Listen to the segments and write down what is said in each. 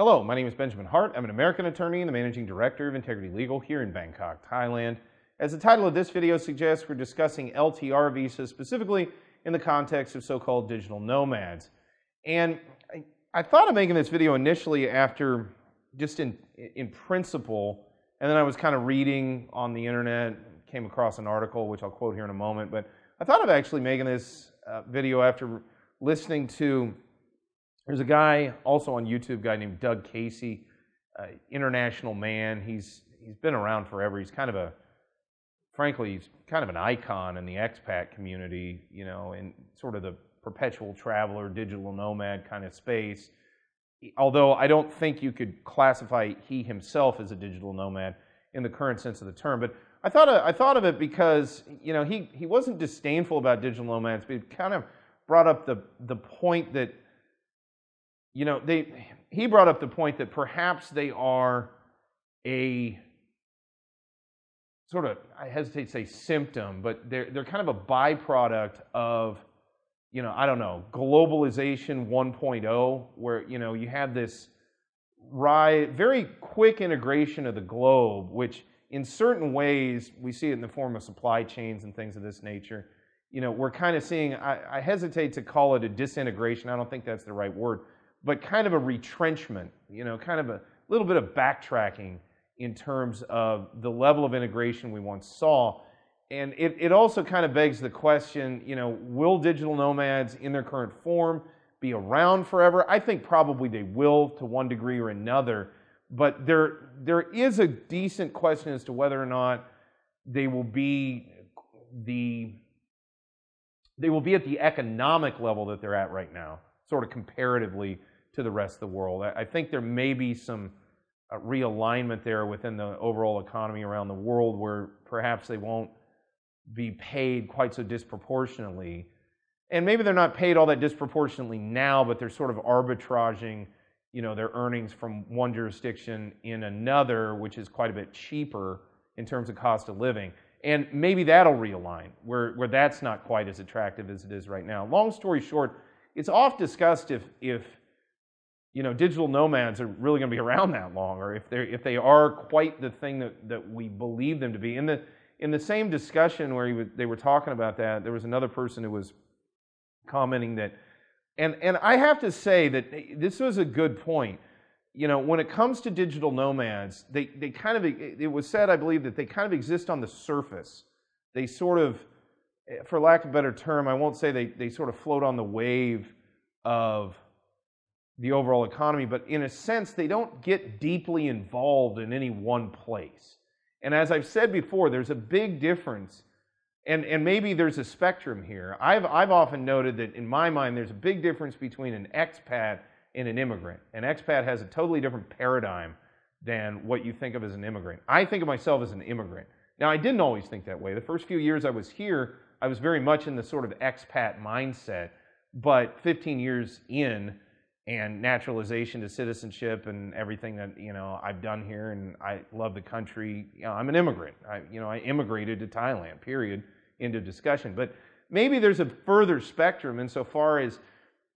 Hello, my name is Benjamin Hart. I'm an American attorney and the Managing Director of Integrity Legal here in Bangkok, Thailand. As the title of this video suggests, we're discussing LTR visas, specifically in the context of so-called digital nomads. And I thought of making this video initially after, just in principle, and then I was kind of reading on the internet, came across an article, which I'll quote here in a moment, but I thought of actually making this video after listening to, there's a guy also on YouTube, a guy named Doug Casey, international man. He's been around forever. He's kind of frankly, he's kind of an icon in the expat community, you know, in sort of the perpetual traveler, digital nomad kind of space. Although I don't think you could classify he himself as a digital nomad in the current sense of the term. But I thought of it because, you know, he wasn't disdainful about digital nomads, but he kind of brought up the point that, you know, he brought up the point that perhaps they are a sort of, I hesitate to say symptom, but they're kind of a byproduct of, you know, I don't know, globalization 1.0, where, you know, you have this very quick integration of the globe, which in certain ways, we see it in the form of supply chains and things of this nature. You know, we're kind of seeing, I hesitate to call it a disintegration, I don't think that's the right word, but kind of a retrenchment, you know, kind of a little bit of backtracking in terms of the level of integration we once saw. And it also kind of begs the question, you know, will digital nomads in their current form be around forever? I think probably they will to one degree or another, but there is a decent question as to whether or not they will be at the economic level that they're at right now, sort of comparatively to the rest of the world. I think there may be some realignment there within the overall economy around the world where perhaps they won't be paid quite so disproportionately. And maybe they're not paid all that disproportionately now, but they're sort of arbitraging, you know, their earnings from one jurisdiction in another, which is quite a bit cheaper in terms of cost of living. And maybe that'll realign, where that's not quite as attractive as it is right now. Long story short, it's oft discussed if you know, digital nomads are really going to be around that long, or if they are quite the thing that we believe them to be. In the same discussion where they were talking about that, there was another person who was commenting that, and I have to say that this was a good point. You know, when it comes to digital nomads, they kind of, it was said, I believe, that they kind of exist on the surface. They sort of, for lack of a better term, I won't say they sort of float on the wave of the overall economy, but in a sense, they don't get deeply involved in any one place. And as I've said before, there's a big difference, and maybe there's a spectrum here. I've often noted that in my mind, there's a big difference between an expat and an immigrant. An expat has a totally different paradigm than what you think of as an immigrant. I think of myself as an immigrant. Now, I didn't always think that way. The first few years I was here, I was very much in the sort of expat mindset, but 15 years in, and naturalization to citizenship and everything that, you know, I've done here, and I love the country. You know, I'm an immigrant. I immigrated to Thailand, period, into discussion. But maybe there's a further spectrum insofar as,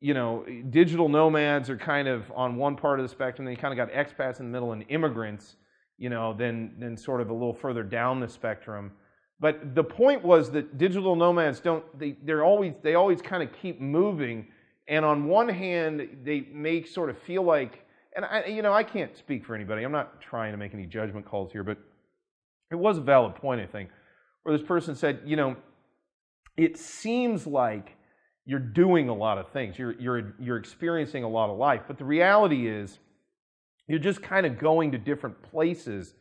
you know, digital nomads are kind of on one part of the spectrum, then you kind of got expats in the middle and immigrants, you know, then sort of a little further down the spectrum. But the point was that digital nomads they always kind of keep moving. And on one hand, they may sort of feel like, and I can't speak for anybody. I'm not trying to make any judgment calls here, but it was a valid point, I think, where this person said, you know, it seems like you're doing a lot of things. You're experiencing a lot of life, but the reality is you're just kind of going to different places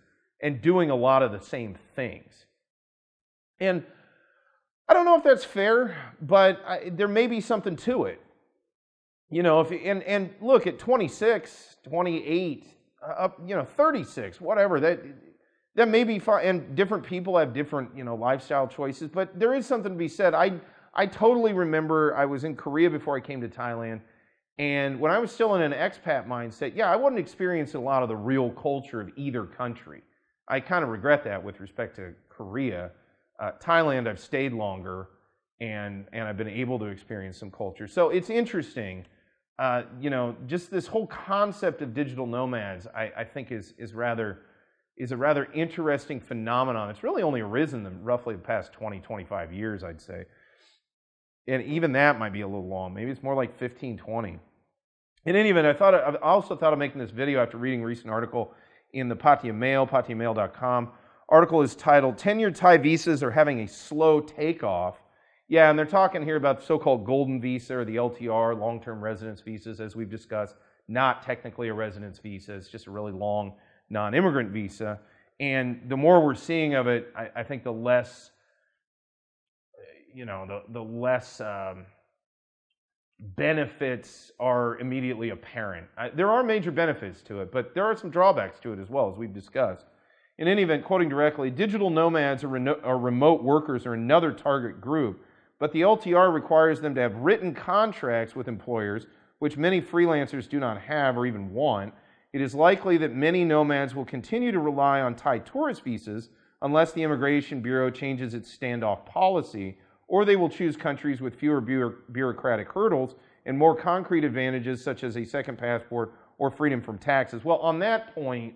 and doing a lot of the same things. And I don't know if that's fair, but there may be something to it. You know, and look, at 26, 28, you know, 36, whatever, that may be fine. And different people have different, you know, lifestyle choices, but there is something to be said. I totally remember I was in Korea before I came to Thailand, and when I was still in an expat mindset, yeah, I wasn't experiencing a lot of the real culture of either country. I kind of regret that with respect to Korea. Thailand, I've stayed longer, and I've been able to experience some culture. So it's interesting. you know, just this whole concept of digital nomads, I think is a rather interesting phenomenon. It's really only arisen in roughly the past 20, 25 years, I'd say. And even that might be a little long. Maybe it's more like 15, 20. In any event, I also thought of making this video after reading a recent article in the Pattaya Mail, pattayamail.com. Article is titled, 10-Year Thai Visas Are Having a Slow Takeoff. Yeah, and they're talking here about the so-called golden visa or the LTR, long-term residence visas, as we've discussed. Not technically a residence visa. It's just a really long non-immigrant visa. And the more we're seeing of it, I think the less, you know, the less benefits are immediately apparent. There are major benefits to it, but there are some drawbacks to it as well, as we've discussed. In any event, quoting directly, digital nomads or remote workers are another target group, but the LTR requires them to have written contracts with employers, which many freelancers do not have or even want. It is likely that many nomads will continue to rely on Thai tourist visas unless the Immigration Bureau changes its standoff policy, or they will choose countries with fewer bureaucratic hurdles and more concrete advantages such as a second passport or freedom from taxes. Well, on that point,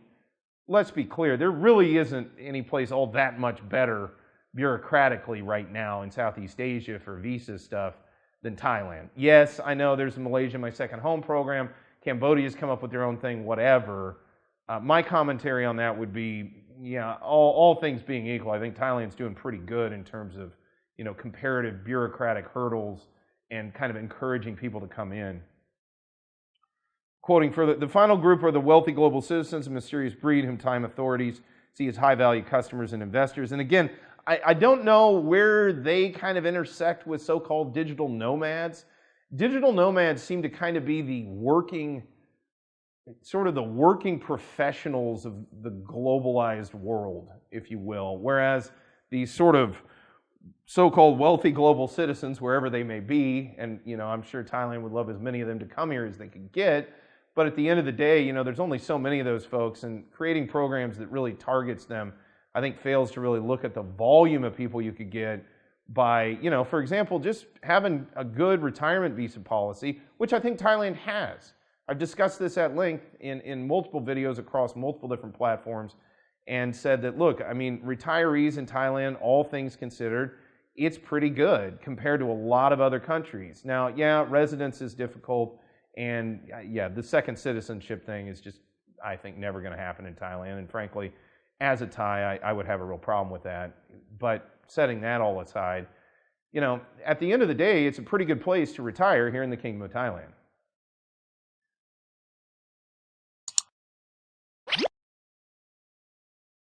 let's be clear, there really isn't any place all that much better bureaucratically right now in Southeast Asia for visa stuff than Thailand. Yes, I know there's Malaysia, my second home program. Cambodia's come up with their own thing, whatever. My commentary on that would be, yeah, all things being equal, I think Thailand's doing pretty good in terms of, you know, comparative bureaucratic hurdles and kind of encouraging people to come in. Quoting further, the final group are the wealthy global citizens, a mysterious breed whom time authorities see as high-value customers and investors. And again, I don't know where they kind of intersect with so-called digital nomads. Digital nomads seem to kind of be the working professionals of the globalized world, if you will, whereas these sort of so-called wealthy global citizens, wherever they may be, and you know, I'm sure Thailand would love as many of them to come here as they could get, but at the end of the day, you know, there's only so many of those folks, and creating programs that really targets them, I think fails to really look at the volume of people you could get by, you know, for example, just having a good retirement visa policy, which I think Thailand has. I've discussed this at length in multiple videos across multiple different platforms and said that, look, I mean, retirees in Thailand, all things considered, it's pretty good compared to a lot of other countries. Now, yeah, residence is difficult, and yeah, the second citizenship thing is just, I think, never going to happen in Thailand, and frankly, as a Thai, I would have a real problem with that. But setting that all aside, you know, at the end of the day, it's a pretty good place to retire here in the Kingdom of Thailand.